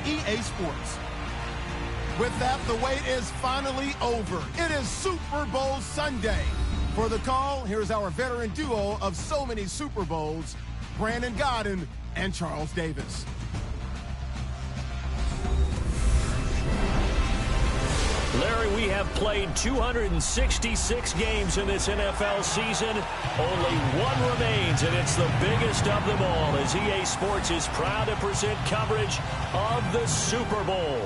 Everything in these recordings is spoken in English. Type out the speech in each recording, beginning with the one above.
EA Sports. With that, the wait is finally over. It is Super Bowl Sunday. For the call, here's our veteran duo of so many Super Bowls, Brandon Godden and Charles Davis. Larry, we have played 266 games in this NFL season. Only one remains, and it's the biggest of them all, as EA Sports is proud to present coverage of the Super Bowl.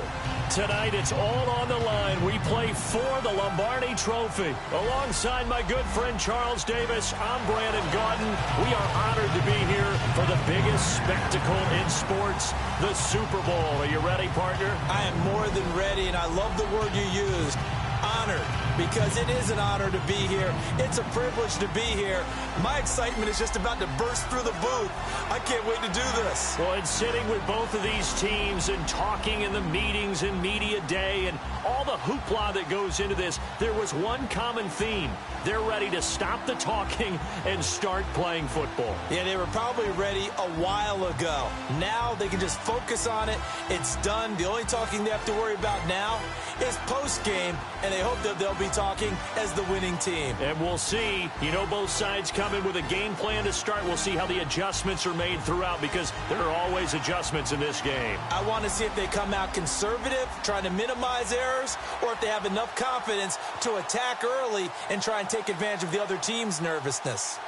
Tonight, it's all on the line. We play for the Lombardi Trophy. Alongside my good friend Charles Davis, I'm Brandon Gaudin. We are honored to be here for the biggest spectacle in sports, the Super Bowl. Are you ready, partner? I am more than ready, and I love the word you used. Honored, because it is an honor to be here. It's a privilege to be here. My excitement is just about to burst through the booth. I can't wait to do this. Well, and sitting with both of these teams and talking in the meetings and media day and all the hoopla that goes into this, there was one common theme. They're ready to stop the talking and start playing football. Yeah, they were probably ready a while ago. Now they can just focus on it. It's done. The only talking they have to worry about now is post-game, and they hope that they'll be talking as the winning team. And we'll see. You know, both sides come in with a game plan to start. We'll see how the adjustments are made throughout, because there are always adjustments in this game. I want to see if they come out conservative, trying to minimize errors, or if they have enough confidence to attack early and try and take advantage of the other team's nervousness.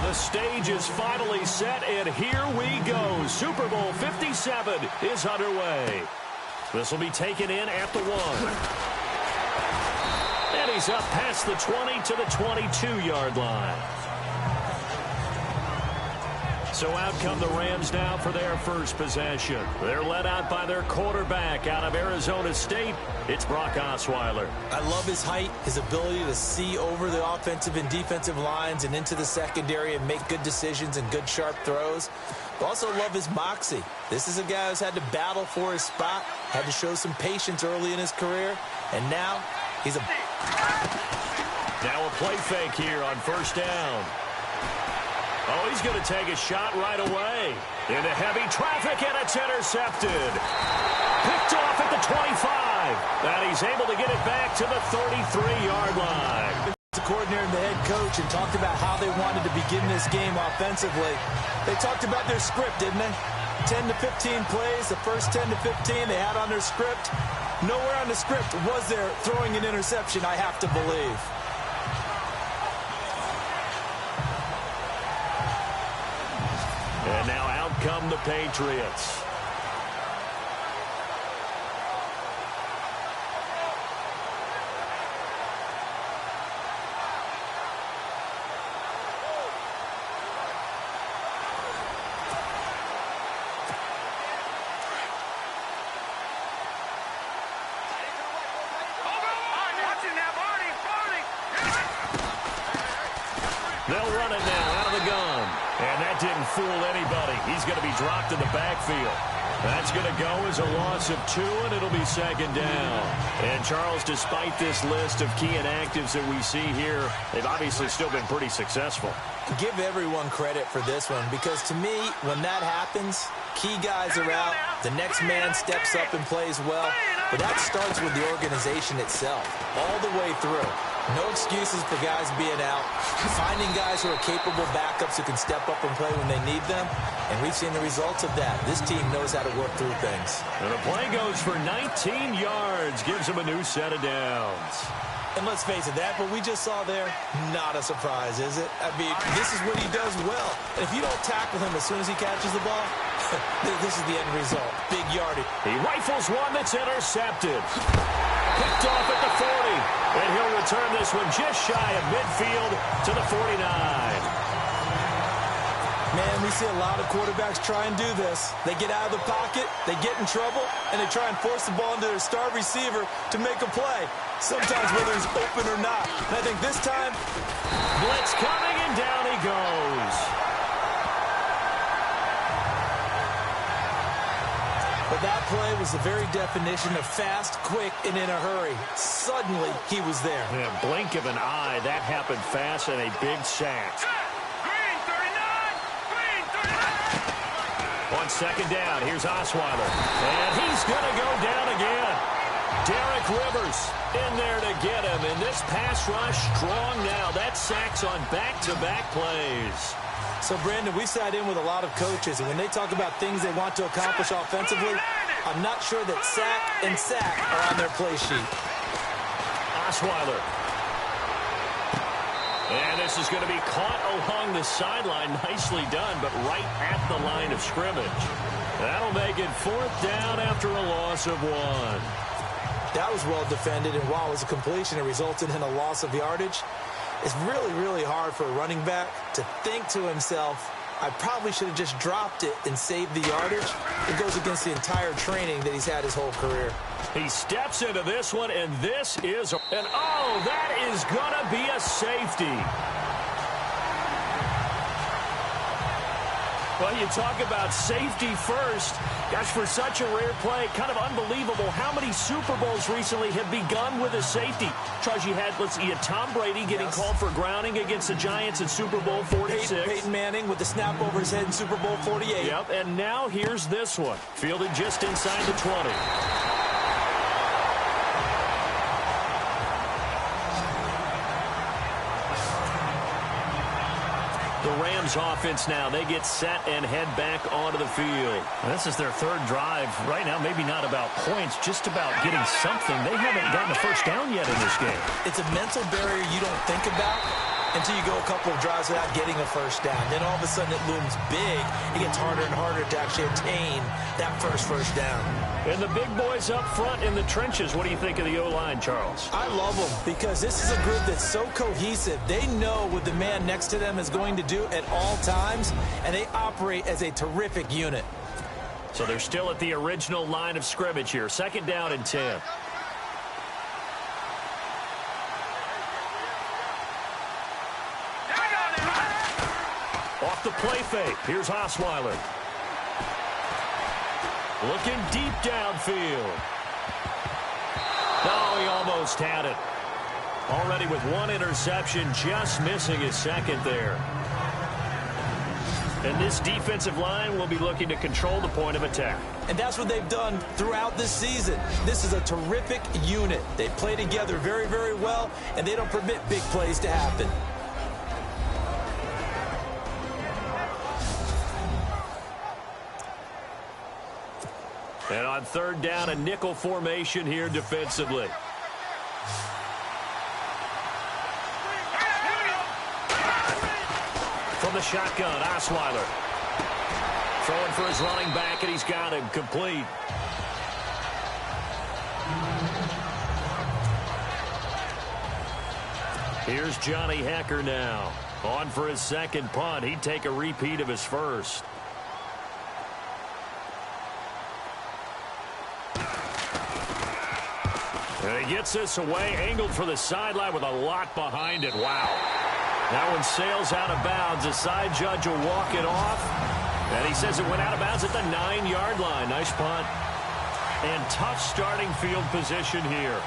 The stage is finally set, and here we go. Super Bowl 57 is underway. This will be taken in at the 1. And he's up past the 20 to the 22-yard line. So out come the Rams now for their first possession. They're led out by their quarterback out of Arizona State. It's Brock Osweiler. I love his height, his ability to see over the offensive and defensive lines and into the secondary and make good decisions and good sharp throws. But also love his moxie. This is a guy who's had to battle for his spot, had to show some patience early in his career, and now he's a... Now a play fake here on first down. Oh, he's going to take a shot right away. Into heavy traffic, and it's intercepted. Picked off at the 25. And he's able to get it back to the 33-yard line. The coordinator and the head coach and talked about how they wanted to begin this game offensively. They talked about their script, didn't they? 10 to 15 plays, the first 10 to 15 they had on their script. Nowhere on the script was there throwing an interception, I have to believe. And now out come the Patriots. They'll run it now out of the gun. And that didn't fool anybody. He's going to be dropped in the backfield. That's going to go as a loss of 2, and it'll be second down. And, Charles, despite this list of key inactives that we see here, they've obviously still been pretty successful. Give everyone credit for this one, because to me, when that happens, key guys are out, the next man steps up and plays well, but that starts with the organization itself, all the way through. No excuses for guys being out, finding guys who are capable backups who can step up and play when they need them, and we've seen the results of that. This team knows how to work through things. And the play goes for 19 yards, gives them a new set of downs. And let's face it, that what we just saw there, not a surprise, is it? I mean, this is what he does well. And if you don't tackle him as soon as he catches the ball, this is the end result. Big yardage. He rifles one that's intercepted. Picked off at the 40. And he'll return this one just shy of midfield to the 49. Man, we see a lot of quarterbacks try and do this. They get out of the pocket, they get in trouble, and they try and force the ball into their star receiver to make a play. Sometimes whether he's open or not. And I think this time, blitz coming, and down he goes. But that play was the very definition of fast, quick, and in a hurry. Suddenly, he was there. Yeah, blink of an eye, that happened fast, and a big sack. On second down, here's Osweiler. And he's going to go down again. Derek Rivers in there to get him. And this pass rush strong now. That sack's on back-to-back plays. So, Brandon, we sat in with a lot of coaches, and when they talk about things they want to accomplish offensively, I'm not sure that sack and sack are on their play sheet. Osweiler. And this is going to be caught along the sideline. Nicely done, but right at the line of scrimmage. That'll make it fourth down after a loss of 1. That was well defended, and while it was a completion, it resulted in a loss of yardage. It's really, really hard for a running back to think to himself, I probably should have just dropped it and saved the yardage. It goes against the entire training that he's had his whole career. He steps into this one, and this is, and oh, that is going to be a safety. Well, you talk about safety first. Gosh, for such a rare play, kind of unbelievable how many Super Bowls recently have begun with a safety. Charles, you had, let's see, you had Tom Brady getting called for grounding against the Giants in Super Bowl 46. Peyton Manning with the snap over his head in Super Bowl 48. Yep, and now here's this one. Fielded just inside the 20. The Rams offense now, they get set and head back onto the field. This is their third drive. Right now, maybe not about points, just about getting something. They haven't gotten a first down yet in this game. It's a mental barrier you don't think about until you go a couple of drives without getting a first down. Then all of a sudden it looms big. It gets harder and harder to actually attain that first down. And the big boys up front in the trenches. What do you think of the O-line, Charles? I love them because this is a group that's so cohesive. They know what the man next to them is going to do at all times, and they operate as a terrific unit. So they're still at the original line of scrimmage here. Second down and 10. Off the play fake. Here's Osweiler. Looking deep downfield. Oh, he almost had it. Already with one interception, just missing his second there. And this defensive line will be looking to control the point of attack. And that's what they've done throughout this season. This is a terrific unit. They play together very, very well, and they don't permit big plays to happen. And on third down, a nickel formation here defensively. From the shotgun, Osweiler. Throwing for his running back, and he's got him complete. Here's Johnny Hecker now. On for his second punt. He'd take a repeat of his first. And he gets this away, angled for the sideline with a lot behind it. Wow. That one sails out of bounds. The side judge will walk it off. And he says it went out of bounds at the 9-yard line. Nice punt. And tough starting field position here.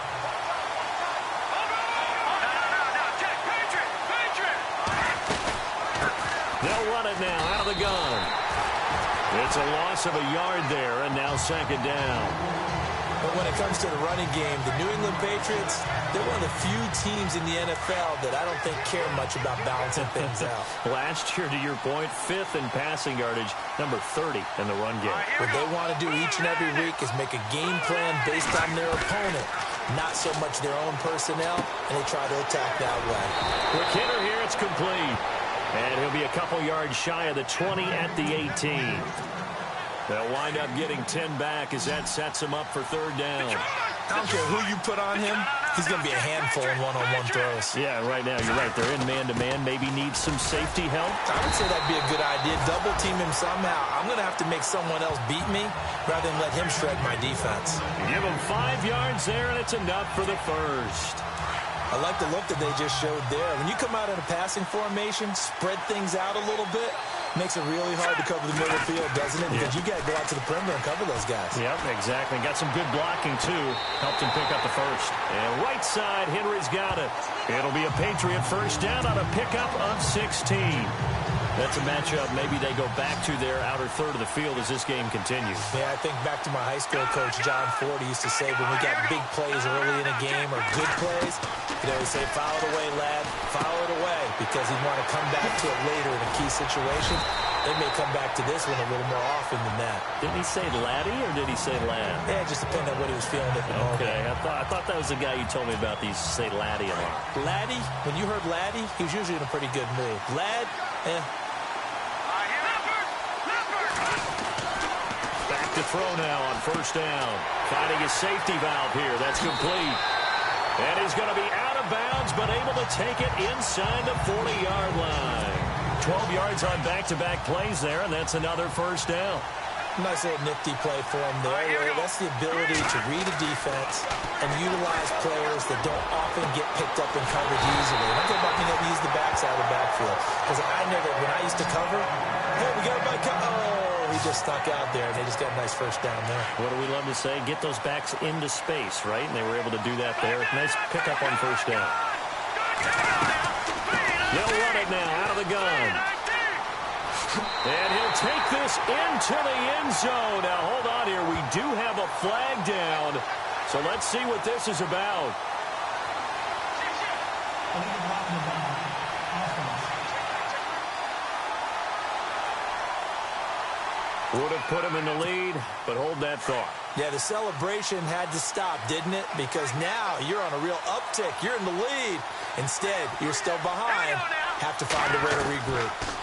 They'll run it now out of the gun. It's a loss of a yard there, and now second down. But when it comes to the running game, the New England Patriots, they're one of the few teams in the NFL that I don't think care much about balancing things out. Last year, to your point, 5th in passing yardage, number 30 in the run game. What they want to do each and every week is make a game plan based on their opponent. not so much their own personnel, and they try to attack that way. Quick hitter here, it's complete. And he'll be a couple yards shy of the 20 at the 18. They'll wind up getting 10 back as that sets him up for third down. I don't care who you put on him. He's going to be a handful in one-on-one throws. Yeah, right now, you're right. They're in man-to-man. Maybe needs some safety help. I would say that'd be a good idea. Double team him somehow. I'm going to have to make someone else beat me rather than let him shred my defense. Give him 5 yards there, and it's enough for the first. I like the look that they just showed there. When you come out in a passing formation, spread things out a little bit, makes it really hard to cover the middle field, doesn't it? Because you got to go out to the perimeter and cover those guys. Yep, exactly. Got some good blocking, too. Helped him pick up the first. And right side, Henry's got it. It'll be a Patriot first down on a pickup of 16. That's a matchup. Maybe they go back to their outer third of the field as this game continues. Yeah, I think back to my high school coach, John Ford, he used to say when we got big plays early in a game or good plays, he'd always say, foul it away, lad, foul it away, because he'd want to come back to it later in a key situation. They may come back to this one a little more often than that. Didn't he say laddie or did he say lad? Yeah, it just depended on what he was feeling at the moment. Okay, I thought that was the guy you told me about. These say laddie a lot. Laddie, when you heard laddie, he was usually in a pretty good mood. Lad, Back to throw now on first down. Finding his safety valve here. That's complete. And he's going to be out of bounds, but able to take it inside the 40-yard line. 12 yards on back-to-back plays there, and that's another first down. Nice little nifty play for him there. That's the ability to read a defense and utilize players that don't often get picked up in coverage easily. And I'm talking about being able to use the backside of the backfield. Because when I used to cover, hey, we got everybody cover. Oh, he just stuck out there, and they just got a nice first down there. What do we love to say? Get those backs into space, right? And they were able to do that there. Nice pickup on first down. They'll run it now out of the gun. And he'll take this into the end zone. Now, hold on here. We do have a flag down. So let's see what this is about. Would have put him in the lead, but hold that thought. Yeah, the celebration had to stop, didn't it? Because now you're on a real uptick. You're in the lead. Instead, you're still behind. Have to find a way to regroup.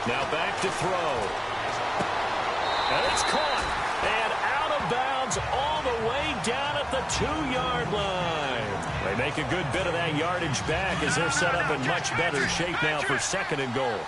Now back to throw. And it's caught. And out of bounds all the way down at the 2-yard line. They make a good bit of that yardage back as they're set up in much better shape now for second and goal.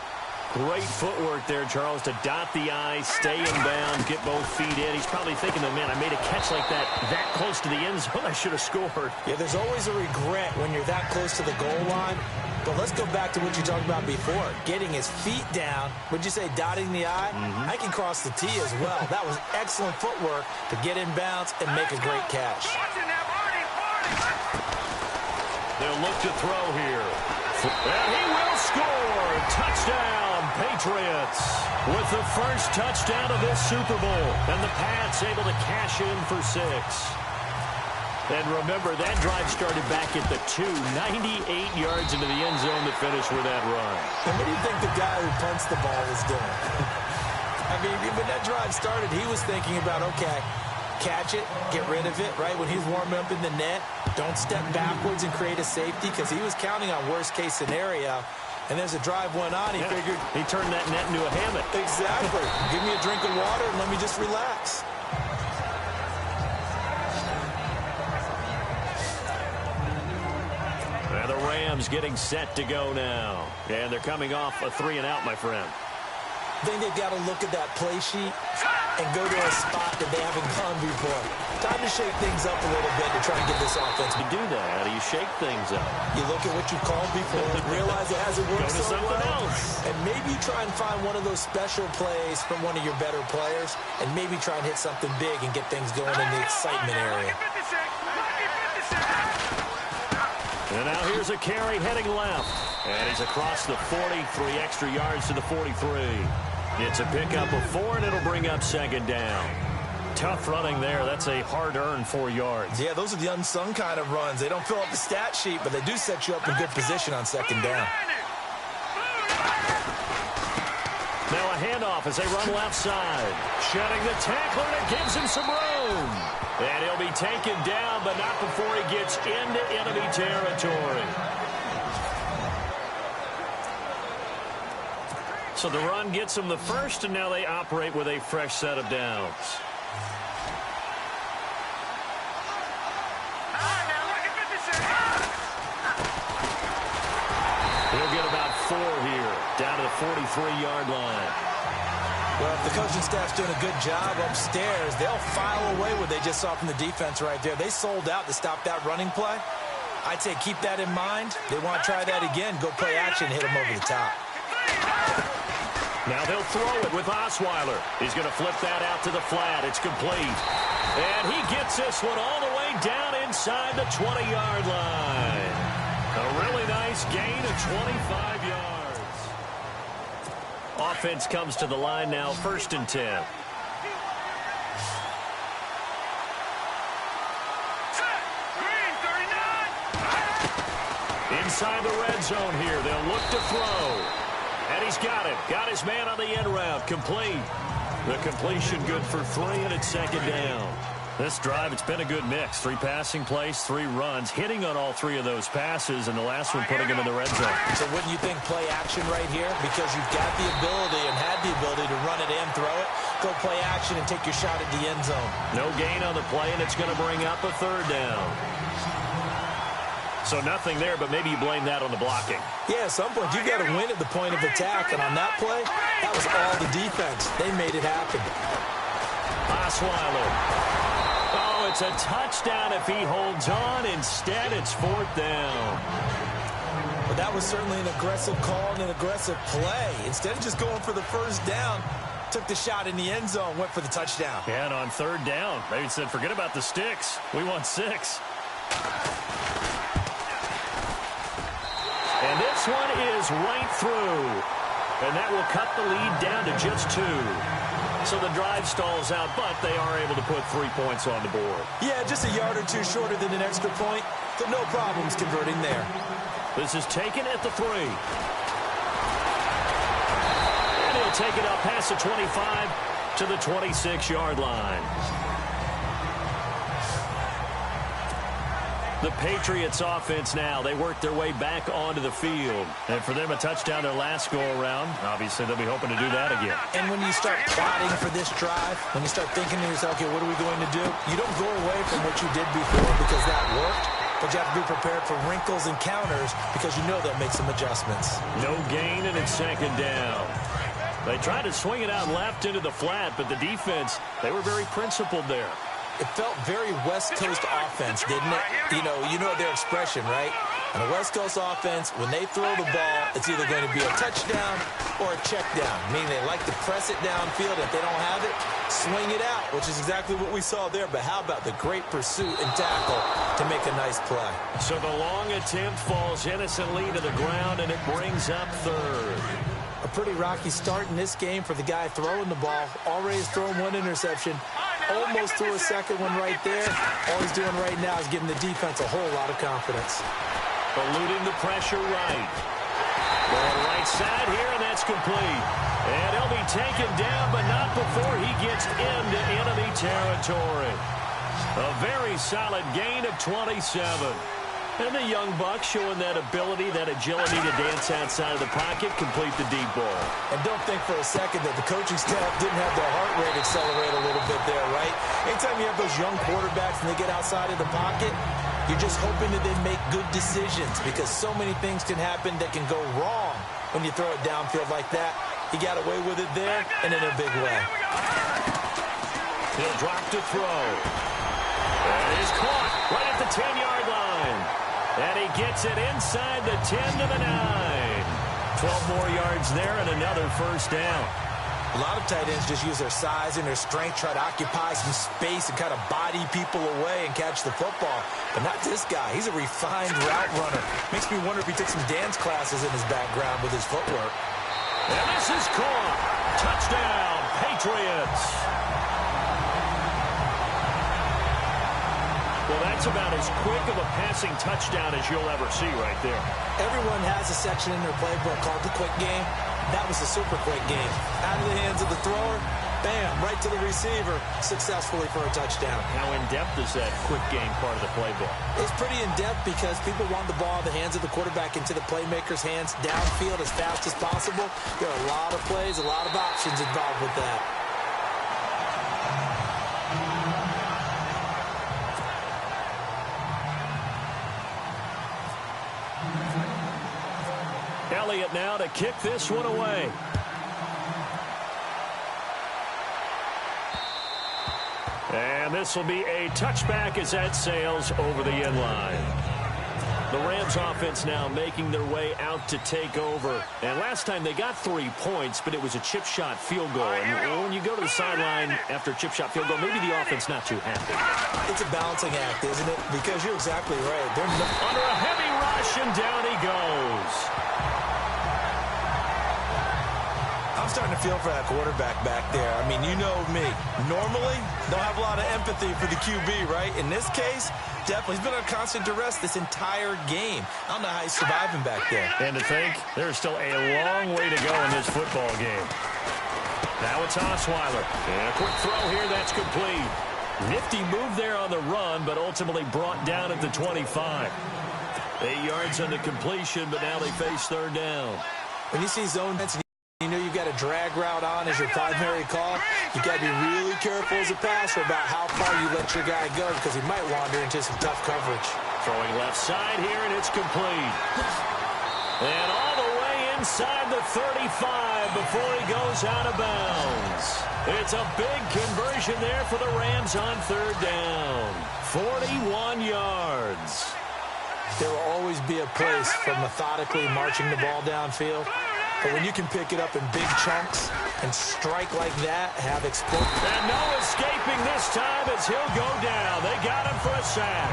Great footwork there, Charles, to dot the I, stay in bounds, get both feet in. He's probably thinking, man, I made a catch like that close to the end zone. I should have scored. Yeah, there's always a regret when you're that close to the goal line. But let's go back to what you talked about before. Getting his feet down. Would you say dotting the I? I can cross the T as well. That was excellent footwork to get in bounds and make a great catch. They'll look to throw here. And he will score. Touchdown, Patriots. With the first touchdown of this Super Bowl. And the Pats able to cash in for 6. And remember, that drive started back at the 2, 98 yards into the end zone to finish with that run. And what do you think the guy who punts the ball was doing? I mean, when that drive started, he was thinking about, okay, catch it, get rid of it, right? When he's warming up in the net, don't step backwards and create a safety because he was counting on worst-case scenario. And as the drive went on, he figured... He turned that net into a hammock. Exactly. Give me a drink of water and let me just relax. And the Rams getting set to go now. And they're coming off a 3-and-out, my friend. I think they've got to look at that play sheet and go to a spot that they haven't gone before. Time to shake things up a little bit to try and get this offense. You do that. How do you shake things up? You look at what you called before, realize it hasn't worked Go to so something well, else. and maybe try and find one of those special plays from one of your better players, and maybe try and hit something big and get things going in the excitement area. And now here's a carry heading left. And he's across the 40, 3 extra yards to the 43. It's a pickup of 4, and it'll bring up second down. Tough running there. That's a hard-earned 4 yards. Yeah, those are the unsung kind of runs. They don't fill up the stat sheet, but they do set you up in good position on second down. Now a handoff as they run left side. Shedding the tackler, and it gives him some room. And he'll be taken down, but not before he gets into enemy territory. So the run gets them the first, and now they operate with a fresh set of downs. He'll get about 4 here, down to the 43-yard line. Well, if the coaching staff's doing a good job upstairs, they'll file away what they just saw from the defense right there. They sold out to stop that running play. I'd say keep that in mind. They want to try that again. Go play action, hit them over the top. Now they'll throw it with Osweiler. He's going to flip that out to the flat. It's complete. And he gets this one all the way down inside the 20-yard line. A really nice gain of 25 yards. Offense comes to the line now, 1st and 10. Inside the red zone here. They'll look to throw. And he's got it. Got his man on the end route. Complete. The completion good for 3, and it's 2nd down. This drive, it's been a good mix. 3 passing plays, 3 runs, hitting on all 3 of those passes, and the last one putting him in the red zone. So wouldn't you think play action right here? Because you've got the ability and had the ability to run it and throw it. Go play action and take your shot at the end zone. No gain on the play, and it's going to bring up a 3rd down. So nothing there, but maybe you blame that on the blocking. Yeah, at some point, you've got to win at the point of attack. And on that play, that was all the defense. They made it happen. Osweiler. Oh, it's a touchdown if he holds on. Instead, it's 4th down. But that was certainly an aggressive call and an aggressive play. Instead of just going for the 1st down, took the shot in the end zone, went for the touchdown. Yeah, and on 3rd down, they said, forget about the sticks. We want 6. And this one is right through. And that will cut the lead down to just 2. So the drive stalls out, but they are able to put 3 points on the board. Yeah, just a yard or 2 shorter than an extra point. So no problems converting there. This is taken at the 3. And he'll take it up past the 25 to the 26-yard line. The Patriots offense now, they work their way back onto the field. And for them, a touchdown their last go-around. Obviously, they'll be hoping to do that again. And when you start plotting for this drive, when you start thinking to yourself, okay, what are we going to do? You don't go away from what you did before because that worked. But you have to be prepared for wrinkles and counters because you know they'll make some adjustments. No gain, and it's 2nd down. They tried to swing it out left into the flat, but the defense, they were very principled there. It felt very West Coast offense, didn't it? You know their expression, right? On a West Coast offense, when they throw the ball, it's either going to be a touchdown or a check down, meaning they like to press it downfield. If they don't have it, swing it out, which is exactly what we saw there. But how about the great pursuit and tackle to make a nice play? So the long attempt falls innocently to the ground, and it brings up 3rd. A pretty rocky start in this game for the guy throwing the ball. Already has thrown 1 interception. Almost threw a 2nd one right there. All he's doing right now is giving the defense a whole lot of confidence. Eluding the pressure right. Going right side here, and that's complete. And he'll be taken down, but not before he gets into enemy territory. A very solid gain of 27. And the young buck showing that ability, that agility to dance outside of the pocket, complete the deep ball. And don't think for a second that the coaching staff didn't have their heart rate accelerate a little bit there, right? Anytime you have those young quarterbacks and they get outside of the pocket, you're just hoping that they make good decisions because so many things can happen that can go wrong when you throw it downfield like that. He got away with it there and in a big way. He'll drop to throw. And he's caught right at the 10-yard line. And he gets it inside the 10 to the 9. 12 more yards there and another 1st down. A lot of tight ends just use their size and their strength, try to occupy some space and kind of body people away and catch the football. But not this guy. He's a refined route runner. Makes me wonder if he took some dance classes in his background with his footwork. And this is caught. Touchdown, Patriots. Well, that's about as quick of a passing touchdown as you'll ever see right there. Everyone has a section in their playbook called the quick game. That was a super quick game. Out of the hands of the thrower, bam, right to the receiver, successfully for a touchdown. How in-depth is that quick game part of the playbook? It's pretty in-depth because people want the ball in the hands of the quarterback into the playmaker's hands downfield as fast as possible. There are a lot of plays, a lot of options involved with that. Elliott now to kick this one away. And this will be a touchback as that sails over the end line. The Rams offense now making their way out to take over. And last time they got 3 points, but it was a chip shot field goal. And when you go to the sideline after a chip shot field goal, maybe the offense not too happy. It's a balancing act, isn't it? Because you're exactly right. They're under a heavy rush, and down he goes. I'm starting to feel for that quarterback back there. I mean, you know me. Normally, don't have a lot of empathy for the QB, right? In this case, definitely. He's been on constant duress this entire game. I don't know how he's surviving back there. And to think, there's still a long way to go in this football game. Now it's Osweiler. And a quick throw here, that's complete. Nifty move there on the run, but ultimately brought down at the 25. 8 yards on the completion, but now they face third down. When you see zone, you know you've got a drag route on as your primary call. You've got to be really careful as a passer about how far you let your guy go because he might wander into some tough coverage. Throwing left side here, and it's complete. And all the way inside the 35 before he goes out of bounds. It's a big conversion there for the Rams on third down. 41 yards. There will always be a place for methodically marching the ball downfield. But when you can pick it up in big chunks and strike like that, have explosive. And no escaping this time as he'll go down. They got him for a sack.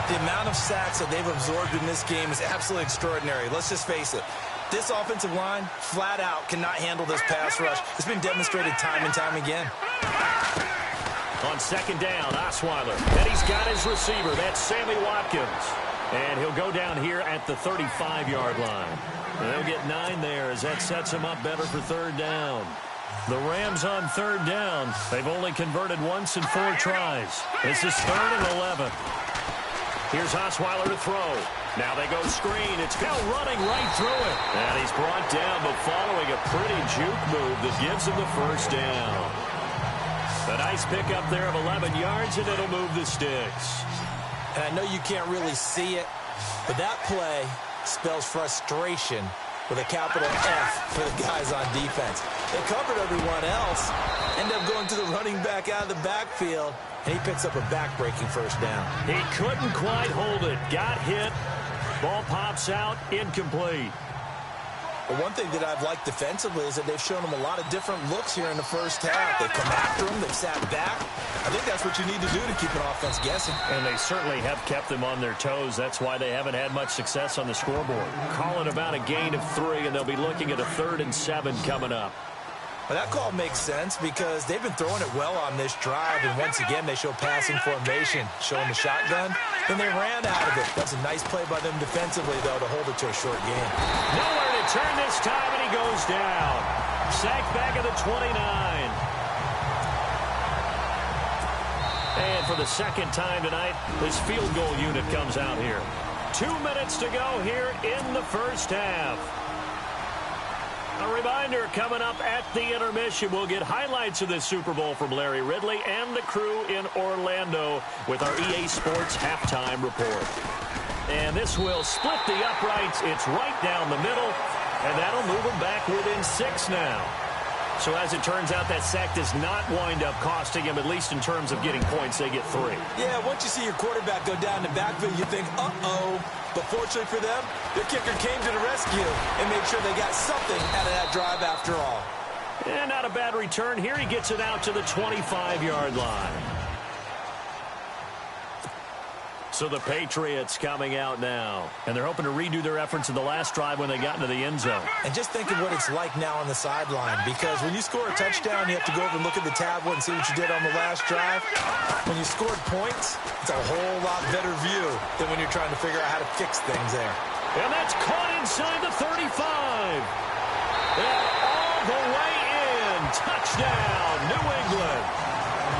The amount of sacks that they've absorbed in this game is absolutely extraordinary. Let's just face it. This offensive line, flat out, cannot handle this pass rush. It's been demonstrated time and time again. On second down, Osweiler. And he's got his receiver. That's Sammy Watkins. And he'll go down here at the 35-yard line. And they'll get 9 there as that sets him up better for third down. The Rams on third down. They've only converted once in 4 tries. This is 3rd and 11. Here's Osweiler to throw. Now they go screen. It's Bell running right through it. And he's brought down, but following a pretty juke move that gives him the first down. A nice pickup there of 11 yards, and it'll move the sticks. And I know you can't really see it, but that play spells frustration with a capital F for the guys on defense. They covered everyone else, end up going to the running back out of the backfield, and he picks up a back-breaking first down. He couldn't quite hold it. Got hit. Ball pops out. Incomplete. But one thing that I've liked defensively is that they've shown him a lot of different looks here in the first half. They've come after him. They've sat back. I think that's what you need to do to keep an offense guessing. And they certainly have kept them on their toes. That's why they haven't had much success on the scoreboard. Calling about a gain of 3, and they'll be looking at a 3rd and 7 coming up. Well, that call makes sense because they've been throwing it well on this drive, and once again, they show passing formation, showing the shotgun. Then they ran out of it. That's a nice play by them defensively, though, to hold it to a short game. Nowhere to turn this time, and he goes down. Sacked back at the 29. And for the second time tonight, this field goal unit comes out here. 2 minutes to go here in the first half. A reminder, coming up at the intermission, we'll get highlights of this Super Bowl from Larry Ridley and the crew in Orlando with our EA Sports halftime report. And this will split the uprights. It's right down the middle, and that'll move them back within 6 now. So as it turns out, that sack does not wind up costing him, at least in terms of getting points. They get 3. Yeah, once you see your quarterback go down the backfield, you think, uh-oh. But fortunately for them, their kicker came to the rescue and made sure they got something out of that drive after all. And not a bad return. Here he gets it out to the 25-yard line. So the Patriots coming out now. And they're hoping to redo their efforts in the last drive when they got into the end zone. And just think of what it's like now on the sideline. Because when you score a touchdown, you have to go over and look at the tablet and see what you did on the last drive. When you scored points, it's a whole lot better view than when you're trying to figure out how to fix things there. And that's caught inside the 35. And all the way in. Touchdown, New England.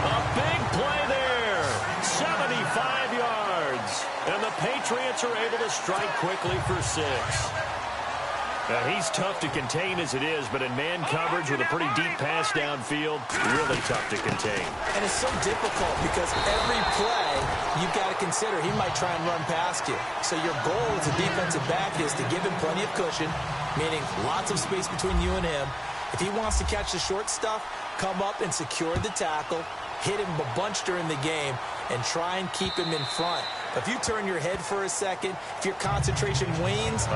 A big play there. 75 yards. And the Patriots are able to strike quickly for 6. Now, he's tough to contain as it is, but in man coverage with a pretty deep pass downfield, really tough to contain. And it's so difficult because every play you've got to consider he might try and run past you. So your goal as a defensive back is to give him plenty of cushion, meaning lots of space between you and him. If he wants to catch the short stuff, come up and secure the tackle, hit him a bunch during the game, and try and keep him in front. If you turn your head for a second, if your concentration wanes,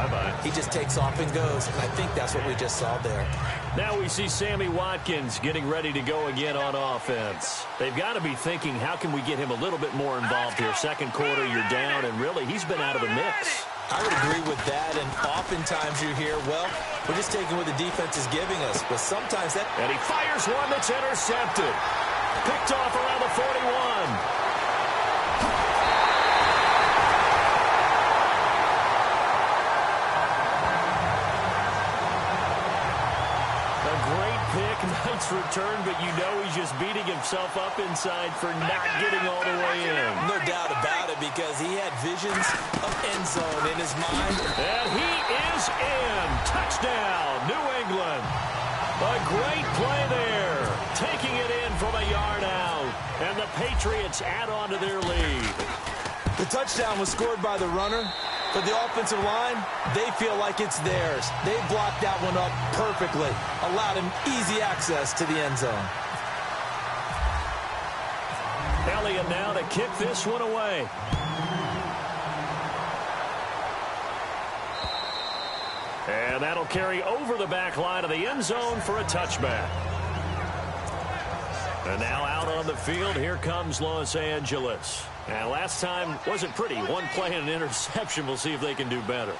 he just takes off and goes. And I think that's what we just saw there. Now we see Sammy Watkins getting ready to go again on offense. They've got to be thinking, how can we get him a little bit more involved here? Second quarter, you're down, and really, he's been out of the mix. I would agree with that, and oftentimes you hear, well, we're just taking what the defense is giving us. But sometimes that... And he fires one that's intercepted. Picked off around the 41. Nice return, but you know he's just beating himself up inside for not getting all the way in. No doubt about it, because he had visions of end zone in his mind. And he is in. Touchdown, New England. A great play there. Taking it in from a yard out. And the Patriots add on to their lead. The touchdown was scored by the runner. But the offensive line, they feel like it's theirs. They blocked that one up perfectly. Allowed him easy access to the end zone. Elliott now to kick this one away. And that'll carry over the back line of the end zone for a touchback. And now out on the field, here comes Los Angeles. And last time wasn't pretty. One play and an interception. We'll see if they can do better.